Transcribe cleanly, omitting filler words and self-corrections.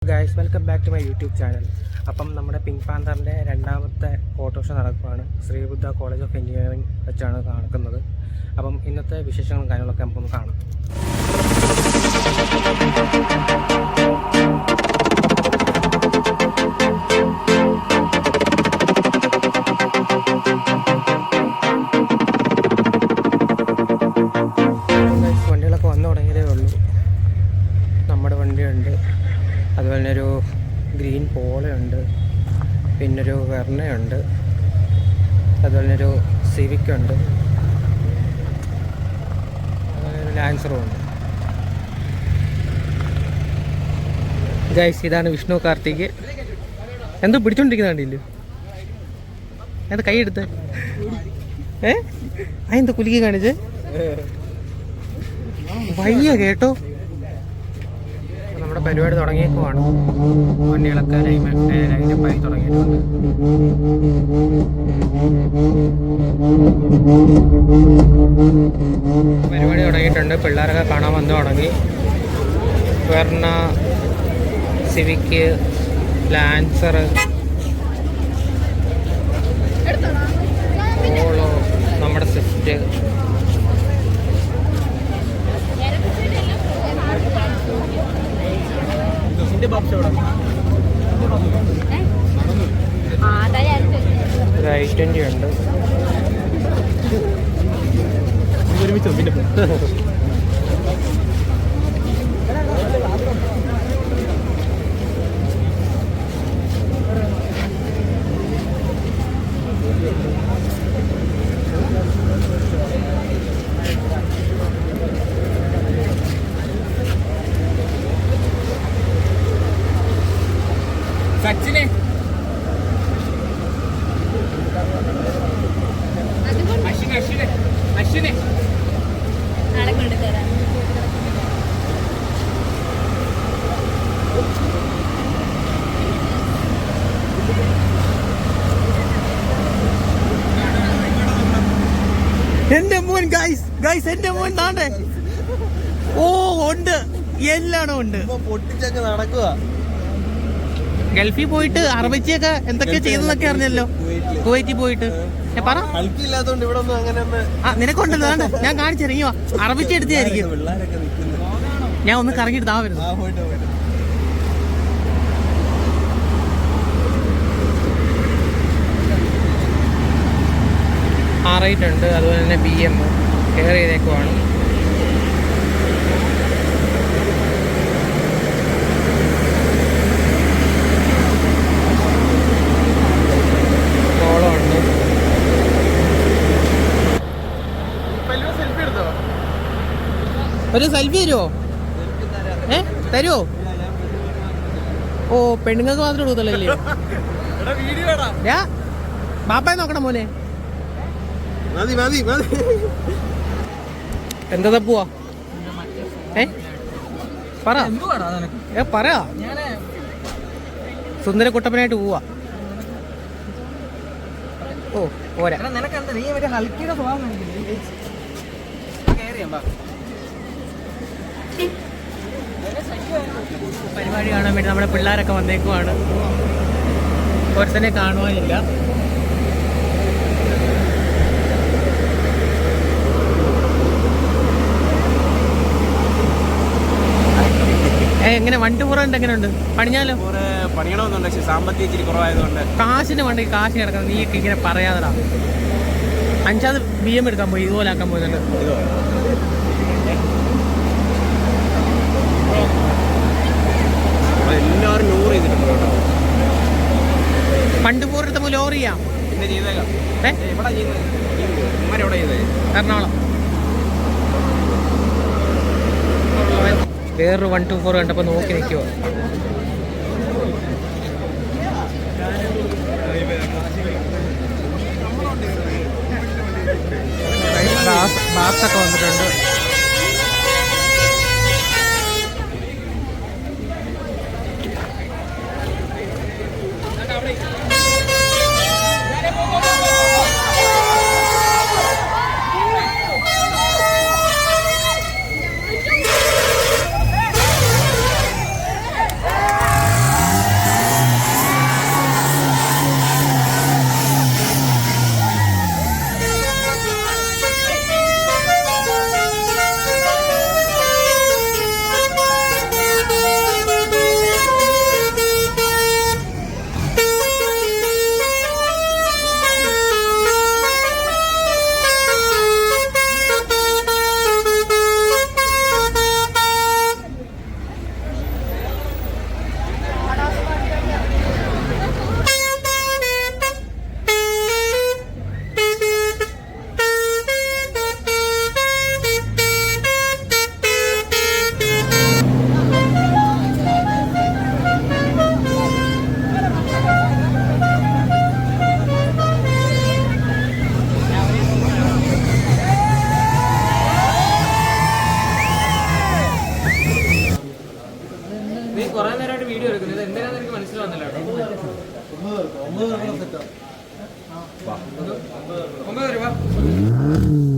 Guys, welcome back to my YouTube channel. അപ്പം നമ്മുടെ pink പാന്തറിൻ്റെ രണ്ടാമത്തെ ഫോട്ടോ ഷോ നടക്കുകയാണ്. ശ്രീബുദ്ധ കോളേജ് ഓഫ് എഞ്ചിനീയറിംഗ് വെച്ചാണ് നടക്കുന്നത്. അപ്പം ഇന്നത്തെ വിശേഷങ്ങളും കാര്യങ്ങളൊക്കെ നമുക്കൊന്ന് കാണാം. വണ്ടികളൊക്കെ വന്നു തുടങ്ങിയതേ ഉള്ളൂ. നമ്മുടെ വണ്ടിയുണ്ട്, അതുപോലെ തന്നെ ഒരു ഗ്രീൻ പോളയുണ്ട്, പിന്നൊരു വെർണയുണ്ട്, അതുപോലെ തന്നെ ഒരു സിവിക്കുണ്ട്, അതുപോലെ ഒരു ലാൻസറും ഉണ്ട്. ഗൈസ്, ഇതാണ് വിഷ്ണു കാർത്തിക്. എന്തോ പിടിച്ചോണ്ടിരിക്കുന്ന കണ്ടില്ലേ? എന്താ കൈ എടുത്ത് അതെന്താ കുലുക്കി കാണിച്ച് വയ്യ കേട്ടോ. നമ്മുടെ പരിപാടി തുടങ്ങിയേക്കുവാണ്. വണ്ടികളൊക്കെ ലൈനപ്പായി തുടങ്ങിയിട്ടുണ്ട്. പരിപാടി തുടങ്ങിയിട്ടുണ്ട്. പിള്ളേരൊക്കെ കാണാൻ വന്നു തുടങ്ങി. വെർണ, സിവിക്ക്, ലാൻസർ, പോളോ, നമ്മുടെ സ്വിഫ്റ്റ്, i20 ഉണ്ട്. സച്ചിനെ അശ്വിനെ നാളെ കൊണ്ടുതരാം. എന്റെ മോൻ ഗൈസ് എന്റെ മോൻ താണ്ടേ. ഓ ഉണ്ട്, എല്ലാം ഉണ്ട്. പൊട്ടിച്ചൊക്കെ നടക്കുക. ഗൾഫിൽ പോയിട്ട് അറബിച്ചൊക്കെ എന്തൊക്കെയാ ചെയ്തെന്നൊക്കെ അറിഞ്ഞല്ലോ. കുവൈറ്റിൽ പോയിട്ട് പറ. കളിക്കില്ലാത്തോണ്ട് ഇവിടെ ഒന്നും അങ്ങനെ നിനക്കുണ്ടല്ലോ, ഞാൻ കാണിച്ചിറങ്ങിയോ. അറബിച്ച എടുത്തായിരിക്കും. ഞാൻ ഒന്ന് കറങ്ങിട്ട് താ വരുന്നു. R8 ഉണ്ട്, അതുപോലെ തന്നെ BM കെയർ ചെയ്തേക്കുവാണ്. പോളോ ഉണ്ട്. ഒരു സെൽഫി തരുമോ? തരുമോ? ഓ, പെണ്ണുങ്ങൾക്ക് മാത്രം എടുക്കത്തല്ലേ. ബാപ്പായെ നോക്കണം മോനെ. എന്താ തപ്പുവാ? പറ. സുന്ദര കുട്ടപ്പനായിട്ട് പോവാ. ഓ പോരാ. പരിപാടി കാണാൻ വേണ്ടി നമ്മുടെ പിള്ളേരൊക്കെ വന്നേക്കുവാണ്. ഒരുത്തനെ കാണുവാനില്ല. എങ്ങനെ വണ്ടി പുറമുണ്ട്? എങ്ങനെയുണ്ട്? പണിഞ്ഞാലോ? പണിയണമെന്നുണ്ട്, പക്ഷെ സാമ്പത്തിക ഇച്ചിരി കുറവായതുകൊണ്ട്. കാശിന് വണ്ടി കാശ് കിടക്കണം. നീ ഇങ്ങനെ പറയാതെടാ. 5ാമത് BM എടുക്കാൻ പോയി, ഇതുപോലെ ആക്കാൻ പോയിട്ടുണ്ട്. എല്ലാവരും ലോറി ചെയ്തിട്ടുണ്ട് കേട്ടോ. പണ്ട് പോരെടുത്ത ലോറി ചെയ്യാം. പിന്നെ ചെയ്തേക്കാം. എവിടെ ചെയ്യുന്നത്? എവിടെ ചെയ്തേ? എറണാകുളം. വേറൊരു 124 കണ്ടപ്പോൾ നോക്കി നിൽക്കുമോ. ബാസൊക്കെ വന്നിട്ടുണ്ട്. 9 രൂപ